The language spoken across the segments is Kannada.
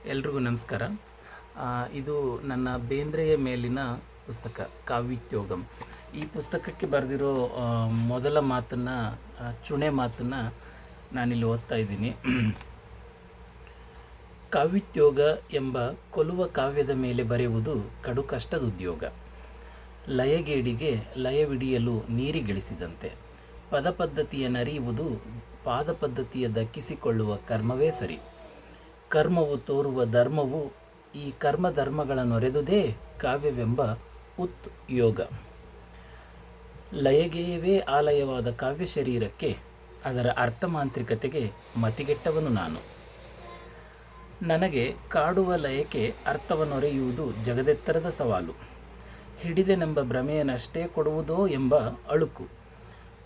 ಎಲ್ರಿಗೂ ನಮಸ್ಕಾರ. ಇದು ನನ್ನ ಬೇಂದ್ರೆಯ ಮೇಲಿನ ಪುಸ್ತಕ ಕಾವ್ಯೋದ್ಯೋಗಂ. ಈ ಪುಸ್ತಕಕ್ಕೆ ಬರೆದಿರೋ ಮೊದಲ ಮಾತನ್ನು, ಚುಣೆ ಮಾತನ್ನು ನಾನಿಲ್ಲಿ ಓದ್ತಾ ಇದ್ದೀನಿ. ಕಾವ್ಯೋದ್ಯೋಗ ಎಂಬ ಕೊಲುವ ಕಾವ್ಯದ ಮೇಲೆ ಬರೆಯುವುದು ಕಡು ಕಷ್ಟದ ಉದ್ಯೋಗ. ಲಯಗೇಡಿಗೆ ಲಯವಿಡಿಯಲು ನೀರಿಗಿಳಿಸಿದಂತೆ. ಪದಪದ್ಧತಿಯನ್ನರಿಯುವುದು ಪಾದಪದ್ಧತಿಯ ದಕ್ಕಿಸಿಕೊಳ್ಳುವ ಕರ್ಮವೇ ಸರಿ. ಕರ್ಮವು ತೋರುವ ಧರ್ಮವು ಈ ಕರ್ಮಧರ್ಮಗಳ ನೊರೆದುದೇ ಕಾವ್ಯವೆಂಬ ಯೋಗ. ಲಯಗೇಯವೇ ಆಲಯವಾದ ಕಾವ್ಯ ಶರೀರಕ್ಕೆ, ಅದರ ಅರ್ಥಮಾಂತ್ರಿಕತೆಗೆ ಮತಿಗೆಟ್ಟವನು ನಾನು. ನನಗೆ ಕಾಡುವ ಲಯಕ್ಕೆ ಅರ್ಥವನ್ನೊರೆಯುವುದು ಜಗದೆತ್ತರದ ಸವಾಲು. ಹಿಡಿದೆನೆಂಬ ಭ್ರಮೆಯನ್ನಷ್ಟೇ ಕೊಡುವುದೋ ಎಂಬ ಅಳುಕು.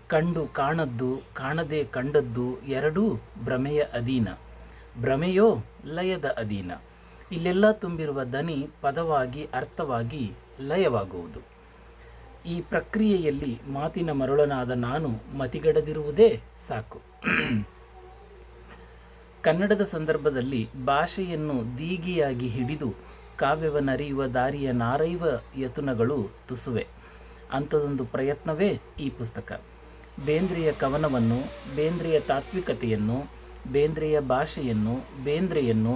ಕಂಡು ಕಾಣದ್ದು, ಕಾಣದೆ ಕಂಡದ್ದು ಎರಡೂ ಭ್ರಮೆಯ ಅಧೀನ. ಭ್ರಮೆಯೋ ಲಯದ ಅಧೀನ. ಇಲ್ಲೆಲ್ಲ ತುಂಬಿರುವ ದನಿ ಪದವಾಗಿ ಅರ್ಥವಾಗಿ ಲಯವಾಗುವುದು. ಈ ಪ್ರಕ್ರಿಯೆಯಲ್ಲಿ ಮಾತಿನ ಮರುಳನಾದ ನಾನು ಮತಿಗಡದಿರುವುದೇ ಸಾಕು. ಕನ್ನಡದ ಸಂದರ್ಭದಲ್ಲಿ ಭಾಷೆಯನ್ನು ದೀಗಿಯಾಗಿ ಹಿಡಿದು ಕಾವ್ಯವನ್ನರಿಯುವ ದಾರಿಯ ನಾರೈವ ಯತುನಗಳು ತುಸುವೆ. ಅಂಥದೊಂದು ಪ್ರಯತ್ನವೇ ಈ ಪುಸ್ತಕ. ಬೇಂದ್ರೆಯ ಕವನವನ್ನು, ಬೇಂದ್ರೆಯ ತಾತ್ವಿಕತೆಯನ್ನು, ಬೇಂದ್ರೆಯ ಭಾಷೆಯನ್ನು, ಬೇಂದ್ರೆಯನ್ನು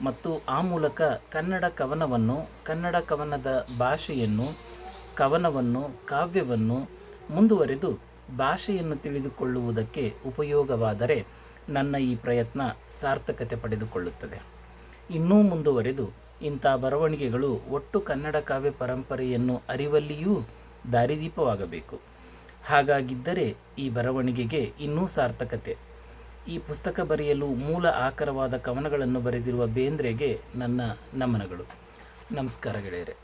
ಮತ್ತು ಆ ಮೂಲಕ ಕನ್ನಡ ಕವನವನ್ನು, ಕನ್ನಡ ಕವನದ ಭಾಷೆಯನ್ನು, ಕವನವನ್ನು, ಕಾವ್ಯವನ್ನು ಮುಂದುವರೆದು ಭಾಷೆಯನ್ನು ತಿಳಿದುಕೊಳ್ಳುವುದಕ್ಕೆ ಉಪಯೋಗವಾದರೆ ನನ್ನ ಈ ಪ್ರಯತ್ನ ಸಾರ್ಥಕತೆ ಪಡೆದುಕೊಳ್ಳುತ್ತದೆ. ಇನ್ನೂ ಮುಂದುವರೆದು ಇಂಥ ಬರವಣಿಗೆಗಳು ಒಟ್ಟು ಕನ್ನಡ ಕಾವ್ಯ ಪರಂಪರೆಯನ್ನು ಅರಿವಲ್ಲಿಯೂ ದಾರಿದೀಪವಾಗಬೇಕು. ಹಾಗಾಗಿದ್ದರೆ ಈ ಬರವಣಿಗೆಗೆ ಇನ್ನೂ ಸಾರ್ಥಕತೆ. ಈ ಪುಸ್ತಕ ಬರೆಯಲು ಮೂಲ ಆಕರವಾದ ಕವನಗಳನ್ನು ಬರೆದಿರುವ ಬೇಂದ್ರೆಗೆ ನನ್ನ ನಮನಗಳು. ನಮಸ್ಕಾರ ಗೆಳೆಯರೆ.